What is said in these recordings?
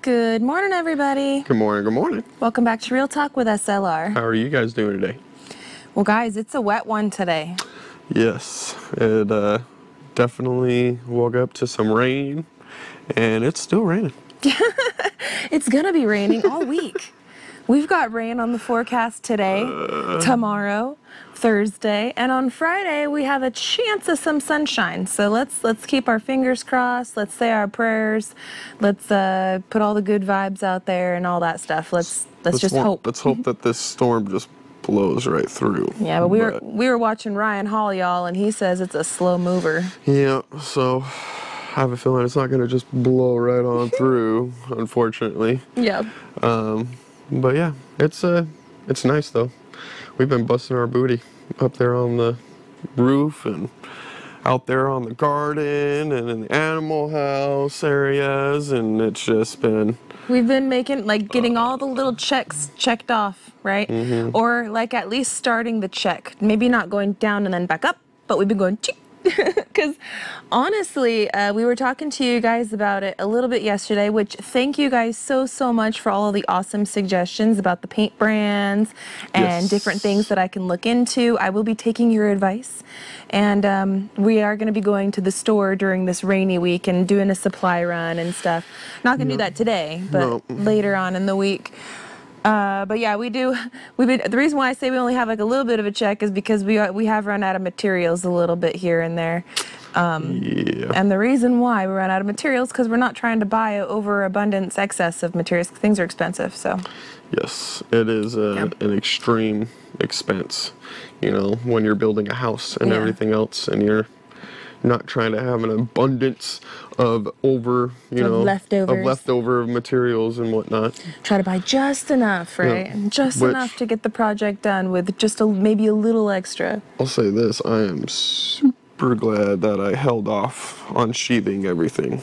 Good morning, everybody. Good morning, good morning. Welcome back to Real Talk with SLR. How are you guys doing today? Well, guys, it's a wet one today. Yes, it definitely woke up to some rain, and it's still raining. It's gonna be raining all week. We've got rain on the forecast today, tomorrow, Thursday, and on Friday we have a chance of some sunshine. So let's keep our fingers crossed. Let's say our prayers. Let's put all the good vibes out there and all that stuff. Let's just hope. Let's hope that this storm just blows right through. Yeah, but we were watching Ryan Hall, y'all, and he says it's a slow mover. Yeah, so I have a feeling it's not gonna just blow right on through, unfortunately. Yeah. But yeah, it's nice though. We've been busting our booty up there on the roof and out there on the garden and in the animal house areas, and it's just been... We've been getting all the little checks checked off, right? Mm-hmm. Or like at least starting the check. Maybe not going down and then back up, but we've been going check. Because honestly, we were talking to you guys about it a little bit yesterday, which thank you guys so much for all of the awesome suggestions about the paint brands and different things that I can look into. I will be taking your advice, and we are going to be going to the store during this rainy week and doing a supply run and stuff. Not going to do that today, but later on in the week. But yeah, the reason why I say we only have like a little bit of a check is because we have run out of materials a little bit here and there. And the reason why we run out of materials because we're not trying to buy an overabundance excess of materials. Things are expensive, so. Yes, it is an extreme expense, you know, when you're building a house and everything else, and you're not trying to have an abundance of leftover materials and whatnot. Try to buy just enough, right? Yeah. Just enough to get the project done with just maybe a little extra. I'll say this, I am super glad that I held off on sheathing everything,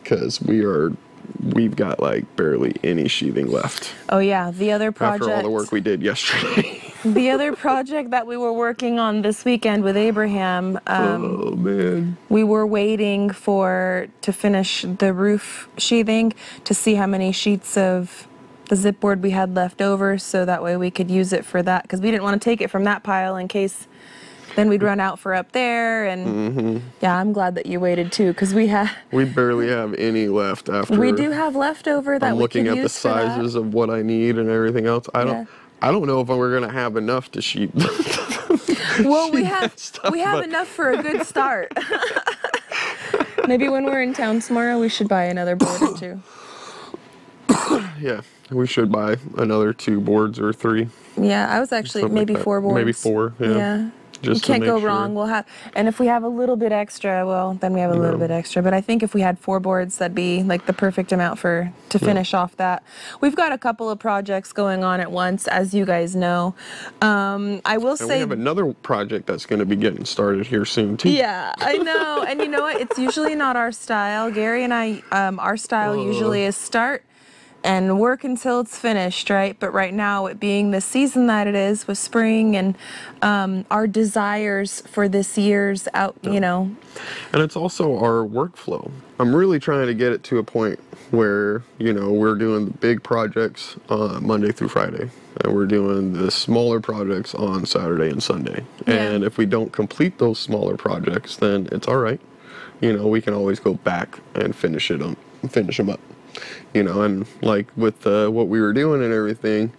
because we've got like barely any sheathing left. Oh yeah, the other project. After all the work we did yesterday. The other project that we were working on this weekend with Abraham, oh man, we were waiting to finish the roof sheathing to see how many sheets of the zip board we had left over, so that way we could use it for that, because we didn't want to take it from that pile in case then we'd run out for up there. And yeah, I'm glad that you waited too, because we barely have any left after. We do have leftover that I'm we can use. Looking at the sizes of what I need and everything else. I don't know if we're gonna have enough to sheet. Well, we have enough for a good start. Maybe when we're in town tomorrow, we should buy another board or two. Yeah, we should buy another 2 boards or 3. Yeah, I was actually maybe like 4 boards. Maybe 4. Yeah. You can't go wrong. And if we have a little bit extra, well, then we have a little bit extra. But I think if we had 4 boards, that'd be like the perfect amount to finish off that. We've got a couple of projects going on at once, as you guys know. I will say we have another project that's going to be getting started here soon too. Yeah, I know. And you know what? It's usually not our style. Gary and I, our style usually is start and work until it's finished, right? But right now, it being the season that it is with spring and our desires for this year's you know. And it's also our workflow. I'm really trying to get it to a point where, you know, we're doing the big projects Monday through Friday, and we're doing the smaller projects on Saturday and Sunday. Yeah. And if we don't complete those smaller projects, then it's all right. You know, we can always go back and finish them up. You know, and like with what we were doing and everything,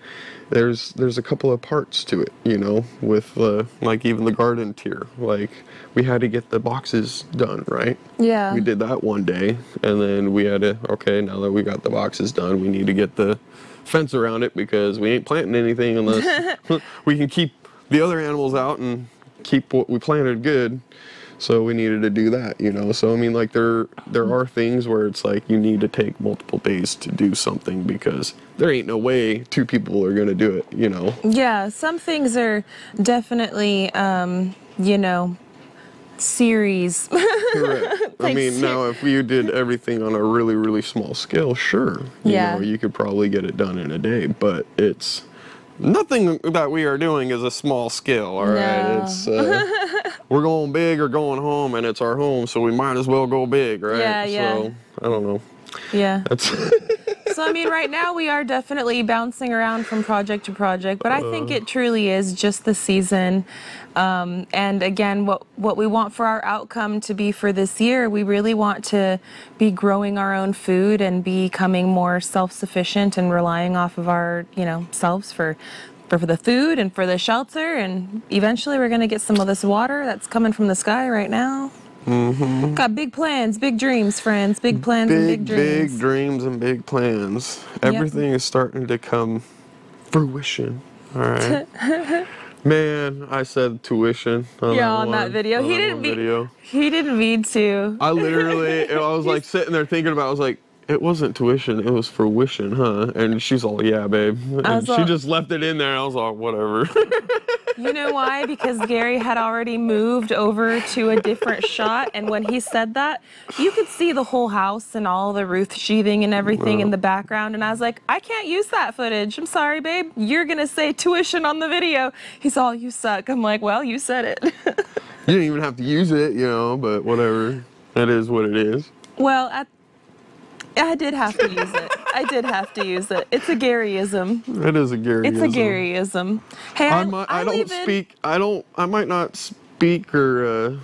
there's a couple of parts to it, you know, with like even the garden tier. Like we had to get the boxes done, right? Yeah. We did that one day, and then we had to, okay, now that we got the boxes done, we need to get the fence around it, because we ain't planting anything unless we can keep the other animals out and keep what we planted good. So we needed to do that, you know. So I mean, like there are things where it's like you need to take multiple days to do something, because there ain't no way 2 people are gonna do it, you know. Yeah, some things are definitely, you know, series. Correct. I mean, now if you did everything on a really, really small scale, sure, you know, you could probably get it done in a day, but it's nothing that we are doing is a small scale, all right? It's we're going big or going home, and it's our home, so we might as well go big, right? Yeah, yeah. So I don't know. Yeah. That's So, I mean, right now we are definitely bouncing around from project to project, but I think it truly is just the season. And again, what we want for our outcome to be for this year, we really want to be growing our own food and becoming more self-sufficient and relying off of our, selves for the food and for the shelter. And eventually we're going to get some of this water that's coming from the sky right now. Mm-hmm. Got big plans, big dreams, friends. Big plans and big dreams. Big dreams and big plans. Everything is starting to come fruition. All right. Man, I said tuition. On that video. He didn't mean to. I was like sitting there thinking about it. I was like, it wasn't tuition, it was fruition, huh? And she's all, yeah, babe. And she just left it in there. I was like, whatever. You know why? Because Gary had already moved over to a different shot, and when he said that, you could see the whole house and all the roof sheathing and everything in the background, and I was like, I can't use that footage. I'm sorry, babe. You're gonna say tuition on the video. He's all, you suck. I'm like, well, you said it. You didn't even have to use it, but whatever. That is what it is. Well, I did have to use it. I did have to use it. It's a Garyism. It is a Garyism. It's a Garyism. Hey, I might not speak or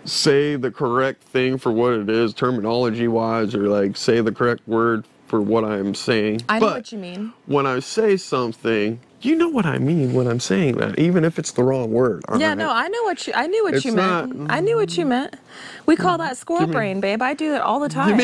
say the correct thing for what it is, terminology-wise, or like say the correct word for what I'm saying. I know what you mean. When I say something, you know what I mean when I'm saying that, even if it's the wrong word. Yeah, no, I knew what you meant. I knew what you meant. We call that squirrel brain, babe. I do it all the time.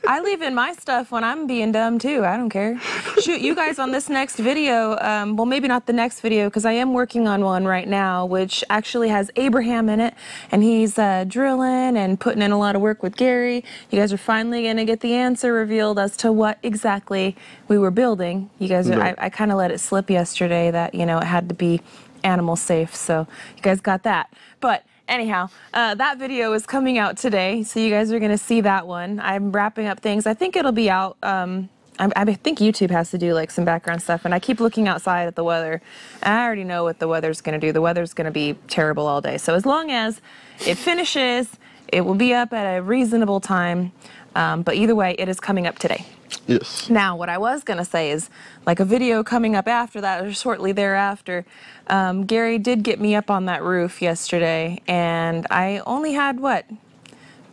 I leave in my stuff when I'm being dumb too. I don't care. Shoot, you guys on this next video, well, maybe not the next video, because I am working on one right now, which actually has Abraham in it, and he's drilling and putting in a lot of work with Gary. You guys are finally going to get the answer revealed as to what exactly we were building. You guys, I kind of let it slip yesterday that, it had to be animal safe, so you guys got that. But anyhow, that video is coming out today, so you guys are going to see that one. I'm wrapping up things. I think it'll be out. I think YouTube has to do like some background stuff, and I keep looking outside at the weather. I already know what the weather's going to do. The weather's going to be terrible all day. So as long as it finishes, it will be up at a reasonable time. But either way, it is coming up today. Yes. Now, what I was going to say is, like a video coming up after that, or shortly thereafter, Gary did get me up on that roof yesterday, and I only had,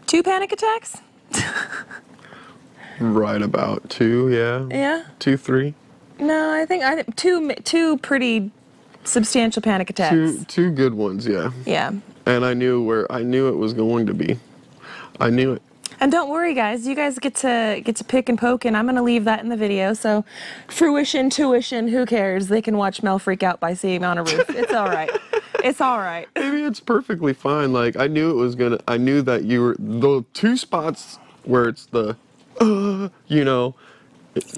2 panic attacks? Right about 2, yeah. Yeah? 2, 3. No, I think two pretty substantial panic attacks. Two good ones, yeah. Yeah. And I knew it was going to be. I knew it. And don't worry, guys. You guys get to pick and poke, and I'm going to leave that in the video. So, fruition, tuition, who cares? They can watch Mel freak out by seeing me on a roof. It's all right. It's all right. Maybe it's perfectly fine. Like, I knew that you were, the 2 spots where it's the,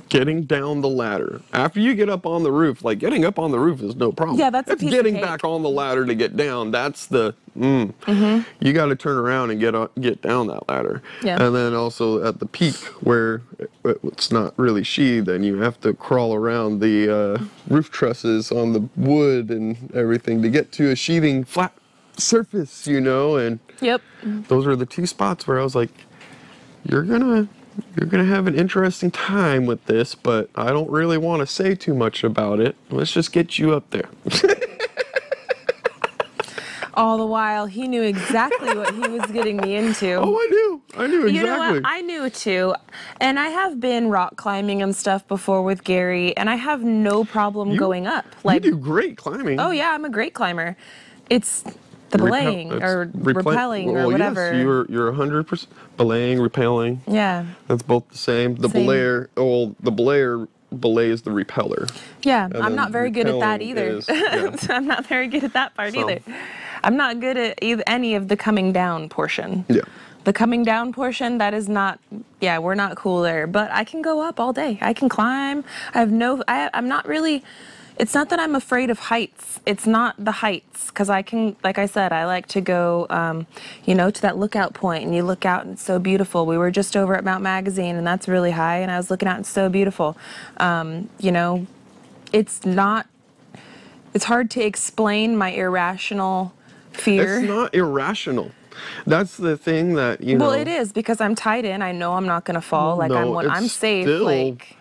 getting down the ladder. After you get up on the roof, like getting up on the roof is no problem. Yeah, that's a piece of getting cake. back on the ladder to get down. That's the You got to turn around and get down that ladder. Yeah. And then also at the peak where it's not really sheathed, and you have to crawl around the roof trusses on the wood and everything to get to a sheathing flat surface, and Yep. those are the 2 spots where I was like, you're gonna have an interesting time with this, but I don't really want to say too much about it. Let's just get you up there. All the while, he knew exactly what he was getting me into. Oh, I knew exactly. You know what? I knew too. And I have been rock climbing and stuff before with Gary, and I have no problem going up. You do great climbing. Oh yeah, I'm a great climber. It's the belaying or rappelling or whatever. Yes, you're 100% belaying, rappelling. Yeah. That's both the same. The belayer belays the repeller. Yeah, I'm not very good at that either. I'm not very good at that part either. I'm not good at any of the coming down portion. Yeah. The coming down portion, that is not, we're not cool there. But I can go up all day. I can climb. I'm not really, it's not that I'm afraid of heights. It's not the heights, because I can, like I said, I like to go, to that lookout point, and you look out and it's so beautiful. We were just over at Mount Magazine, and that's really high, and I was looking out and it's so beautiful. It's hard to explain my irrational fear. It's not irrational. That's the thing that, you know. Well, it is because I'm tied in. I know I'm not gonna fall. Like No, I'm it's safe. still, Like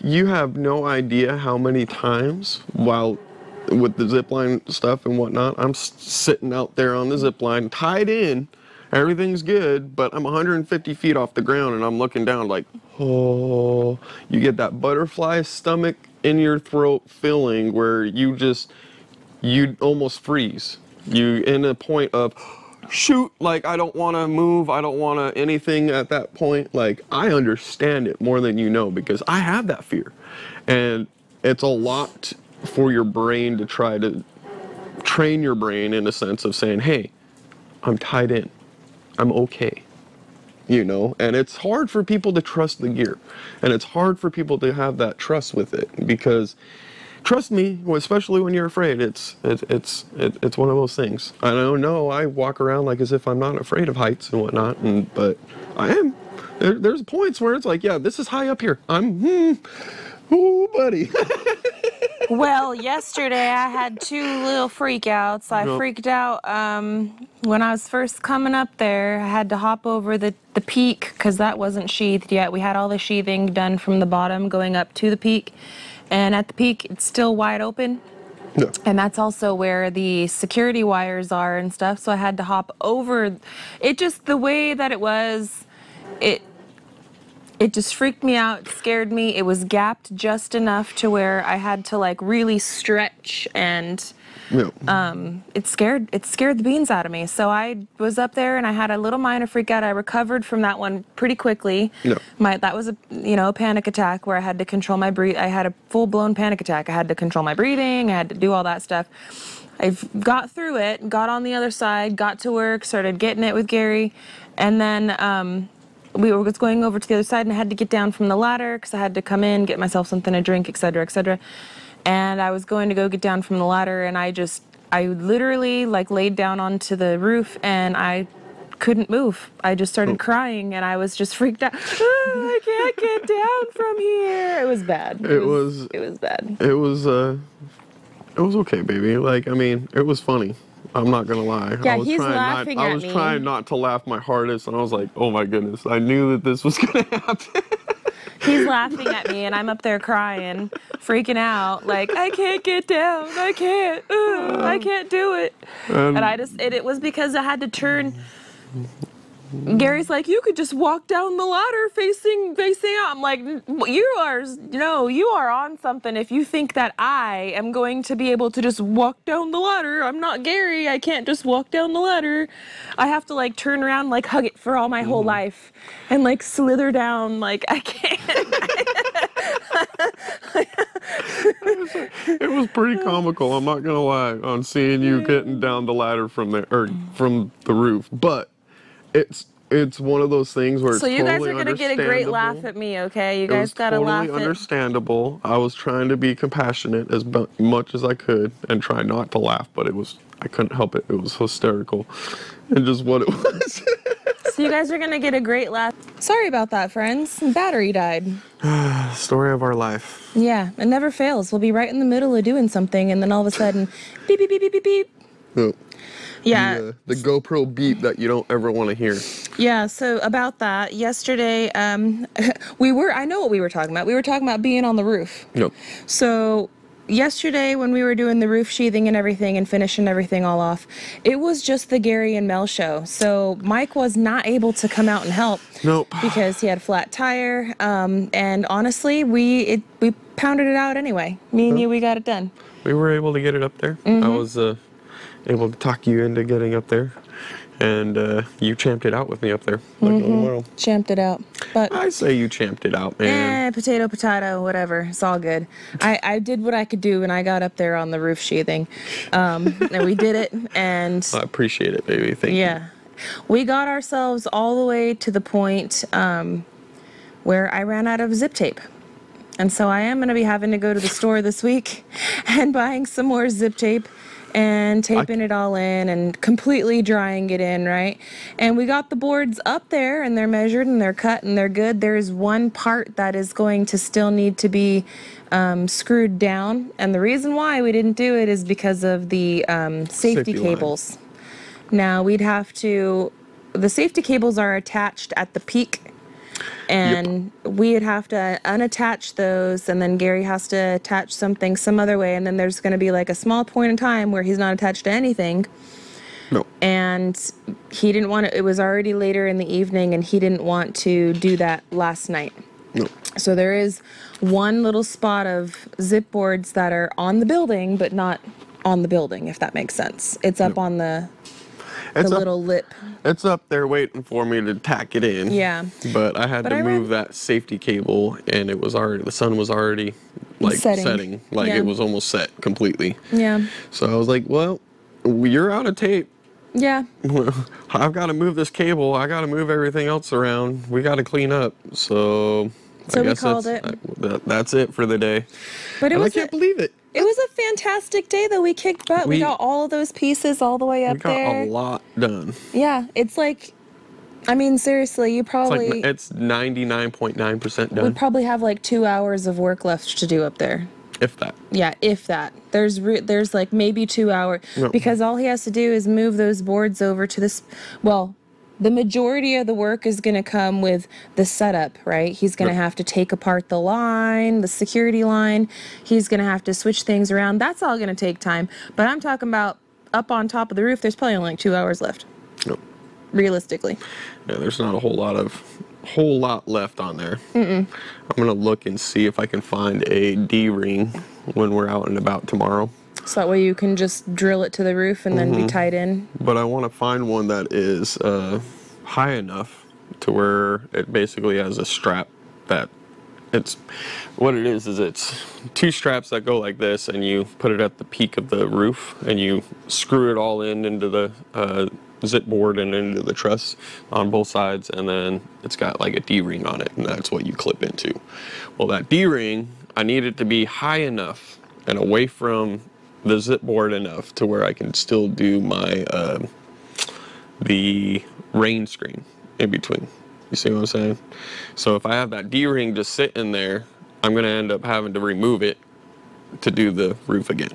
you have no idea how many times while with the zip line stuff and whatnot, I'm sitting out there on the zip line, tied in, everything's good, but I'm 150 feet off the ground and I'm looking down like, oh, you get that butterfly stomach in your throat feeling where you almost freeze. You in a point of, shoot, like I don't want to move, I don't want to anything at that point. Like I understand it more than you know because I have that fear. And it's a lot for your brain to try to train your brain in a sense of saying, hey, I'm tied in, I'm okay, you know. And it's hard for people to trust the gear, and it's hard for people to have that trust with it because trust me, especially when you're afraid, it's one of those things. I don't know, I walk around like as if I'm not afraid of heights and whatnot, but I am. There's points where it's like, yeah, this is high up here, ooh, buddy. well, yesterday I had 2 little freakouts. I freaked out when I was first coming up there. I had to hop over the peak because that wasn't sheathed yet. We had all the sheathing done from the bottom going up to the peak. And at the peak, it's still wide open. Yeah. And that's also where the security wires are and stuff. So I had to hop over. It just, the way that it was, it just freaked me out, it scared me. It was gapped just enough to where I had to like really stretch, and it scared the beans out of me. So I was up there and I had a little minor freak out. I recovered from that one pretty quickly. That was a panic attack where I had to control my breath. I had a full-blown panic attack. I had to control my breathing. I had to do all that stuff. I got through it, got on the other side, got to work, started getting it with Gary, and then we were going over to the other side, and I had to get down from the ladder because I had to come in, get myself something to drink, etc., etc. And I was going to go get down from the ladder, and I literally like laid down onto the roof, and I couldn't move. I just started crying, and I was just freaked out. Oh, I can't get down from here. It was bad. It was bad. It was okay, baby. Like, I mean, it was funny. I'm not gonna lie. Yeah, he's laughing at me. I was trying not to laugh my hardest, and I was like, "Oh my goodness!" I knew that this was gonna happen. He's laughing at me, and I'm up there crying, freaking out, like I can't get down. I can't do it. And it was because I had to turn. Gary's like, you could just walk down the ladder facing out. I'm like, you are on something if you think that I am going to be able to just walk down the ladder. I'm not Gary. I can't just walk down the ladder. I have to like turn around, like hug it for all my whole life and like slither down. Like I can't. It was pretty comical, I'm not gonna lie, on seeing you getting down the ladder from there, or from the roof, but it's one of those things where so it's you guys totally are gonna get a great laugh at me, okay? You guys gotta laugh. It was totally understandable. I was trying to be compassionate as much as I could and try not to laugh, but I couldn't help it. It was hysterical, and just what it was. So you guys are gonna get a great laugh. Sorry about that, friends. Battery died. Story of our life. Yeah, it never fails. We'll be right in the middle of doing something, and then all of a sudden, beep, beep, beep, beep, beep, beep. Yep. Yeah. The GoPro beep that you don't ever want to hear. Yeah, so about that, yesterday, I know what we were talking about. We were talking about being on the roof. Yep. So yesterday when we were doing the roof sheathing and everything and finishing everything all off, it was just the Gary and Mel show. So Mike was not able to come out and help. Nope. Because he had a flat tire. And honestly, we pounded it out anyway. Me and you, we got it done. We were able to get it up there. I was able to talk you into getting up there, and you champed it out with me up there. Like champed it out. But I say you champed it out, man. Potato, whatever. It's all good. I did what I could do, and I got up there on the roof sheathing. And we did it, and I appreciate it, baby. Thank you. Yeah. We got ourselves all the way to the point where I ran out of zip tape. And so I am going to be having to go to the store this week and buying some more zip tape and taping it all in and completely drying it in, right? And we got the boards up there, and they're measured and they're cut and they're good. There's one part that is going to still need to be screwed down, and the reason why we didn't do it is because of the safety cables. Now we'd have to, the safety cables are attached at the peak, and we'd have to unattach those, and then Gary has to attach something some other way, and then there's going to be like a small point in time where he's not attached to anything. No. And he didn't want to, it was already later in the evening, and he didn't want to do that last night. No. So there is one little spot of zip boards that are on the building, but not on the building, if that makes sense. It's up on the little lip. It's up there waiting for me to tack it in. Yeah. But I had to move that safety cable, and it was already, the sun was already like setting. Like it was almost set completely. Yeah. So I was like, well, you're out of tape. Yeah. I've got to move this cable. I got to move everything else around. We got to clean up. So I guess we called it. That's it for the day. But I can't believe it. It was a fantastic day, though. We kicked butt. We got all of those pieces all the way up there. We got a lot done. Yeah, it's like, I mean, seriously, you probably... It's 99.9% done. We'd probably have like 2 hours of work left to do up there. If that. Yeah, if that. There's like maybe 2 hours. No. Because all he has to do is move those boards over to this... Well, the majority of the work is going to come with the setup, right? He's going to have to take apart the line, the security line. He's going to have to switch things around. That's all going to take time. But I'm talking about up on top of the roof, there's probably only like 2 hours left. No. Realistically. Yeah, there's not a whole lot left on there. I'm going to look and see if I can find a D-ring when we're out and about tomorrow. So that way you can just drill it to the roof and then be tied in. But I want to find one that is high enough to where it basically has a strap that it's, what it is it's two straps that go like this, and you put it at the peak of the roof and you screw it all into the zip board and into the truss on both sides, and then it's got like a D-ring on it, and that's what you clip into. Well, that D-ring, I need it to be high enough and away from the zip board enough to where I can still do my the rain screen in between. You see what I'm saying? So if I have that D-ring just sitting there, I'm gonna end up having to remove it to do the roof again.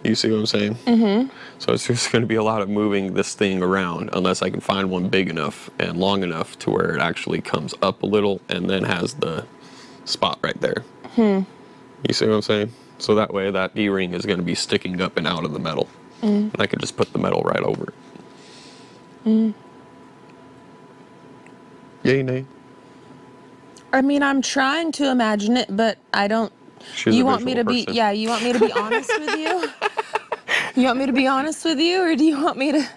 You see what I'm saying? So it's just gonna be a lot of moving this thing around unless I can find one big enough and long enough to where it actually comes up a little and then has the spot right there. You see what I'm saying? So that way that D-ring is going to be sticking up and out of the metal. And I could just put the metal right over it. Yay, nay? I mean, I'm trying to imagine it, but I don't... You want me to be... Yeah, you want me to be honest with you? You want me to be honest with you, or do you want me to...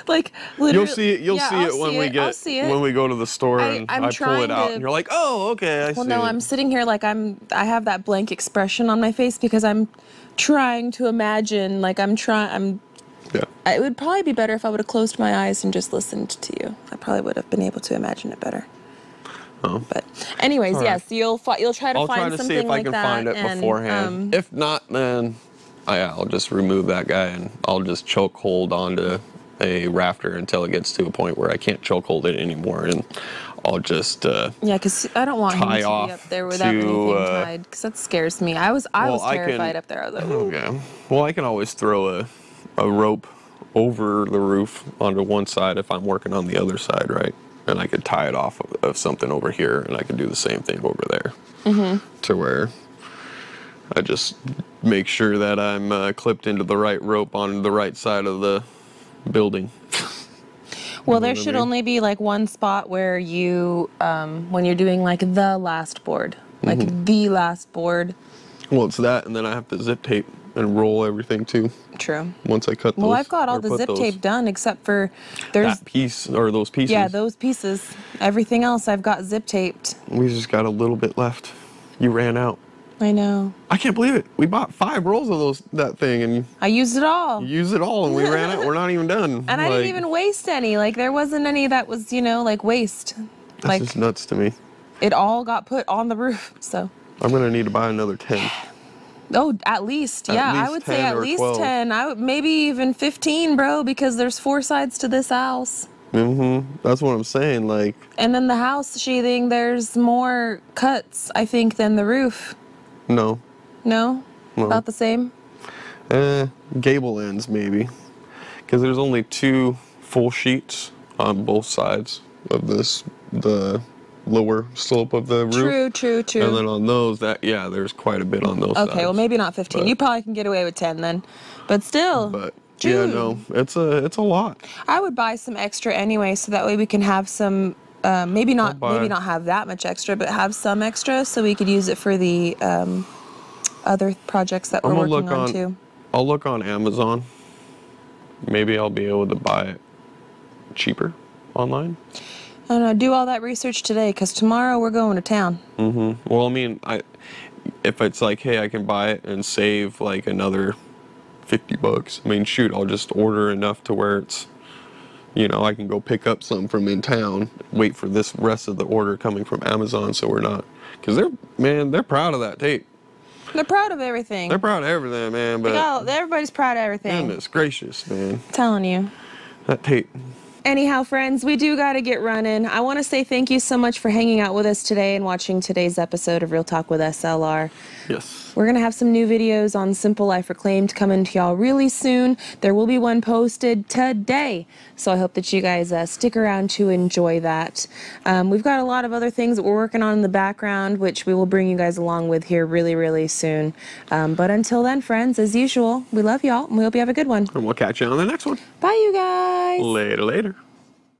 like literally, you'll see it when we go to the store and I pull it out and you're like, oh, okay, I see. Well, no, I'm sitting here like I have that blank expression on my face because I'm trying to imagine, like it would probably be better if I would have closed my eyes and just listened to you. I probably would have been able to imagine it better. But anyways, yes, you'll try to find something like that. I'll try to see if I can find it beforehand. If not, then I'll just remove that guy and I'll just choke hold onto a rafter until it gets to a point where I can't choke hold it anymore, and I'll just yeah, because I don't want him to be up there without anything tied, because that scares me. I was terrified up there. I was like, okay. Well, I can always throw a rope over the roof onto one side if I'm working on the other side, right? And I could tie it off of something over here, and I could do the same thing over there, to where I just make sure that I'm clipped into the right rope on the right side of the building. Well, there should only be like one spot where you, when you're doing like the last board, like the last board. Well, it's that, and then I have to zip tape and roll everything too. True. Once I cut those. Well, I've got all the zip tape done except for there's that piece or those pieces. Yeah, those pieces. Everything else I've got zip taped. We just got a little bit left. You ran out. I know. I can't believe it. We bought 5 rolls of that thing, and I used it all. You used it all, and we ran out. We're not even done. And I didn't even waste any. Like, there wasn't any that was, like waste. That's just nuts to me. It all got put on the roof, so. I'm gonna need to buy another 10. Oh, at least, yeah. I would say at least 12. 10. Maybe even 15, bro, because there's 4 sides to this house. That's what I'm saying, like. And then the house sheathing, there's more cuts, I think, than the roof. No. No? About the same? Gable ends, maybe. because there's only 2 full sheets on both sides of the lower slope of the roof. True. And then on those, there's quite a bit on those sides. Okay, well maybe not 15. But, you probably can get away with 10 then, but still. But dude, yeah, no, it's a lot. I would buy some extra anyway, so that way we can have some. Maybe not have that much extra, but have some extra, so we could use it for the other projects that we're working on too. I'll look on Amazon. Maybe I'll be able to buy it cheaper online. I don't know, do all that research today, because tomorrow we're going to town. Well, I mean, if it's like, hey, I can buy it and save like another $50. I mean, shoot, I'll just order enough to where it's, you know, I can go pick up some from in town, wait for this rest of the order coming from Amazon, so we're not, because they're proud of that tape. They're proud of everything. They're proud of everything, man. But everybody's proud of everything. Goodness gracious, man. I'm telling you. That tape. Anyhow, friends, we do got to get running. I want to say thank you so much for hanging out with us today and watching today's episode of Real Talk with SLR. Yes. We're going to have some new videos on Simple Life Reclaimed coming to y'all really soon. There will be one posted today, so I hope that you guys stick around to enjoy that. We've got a lot of other things that we're working on in the background, which we will bring you guys along with here really, really soon. But until then, friends, as usual, we love y'all, and we hope you have a good one. And we'll catch you on the next one. Bye, you guys. Later.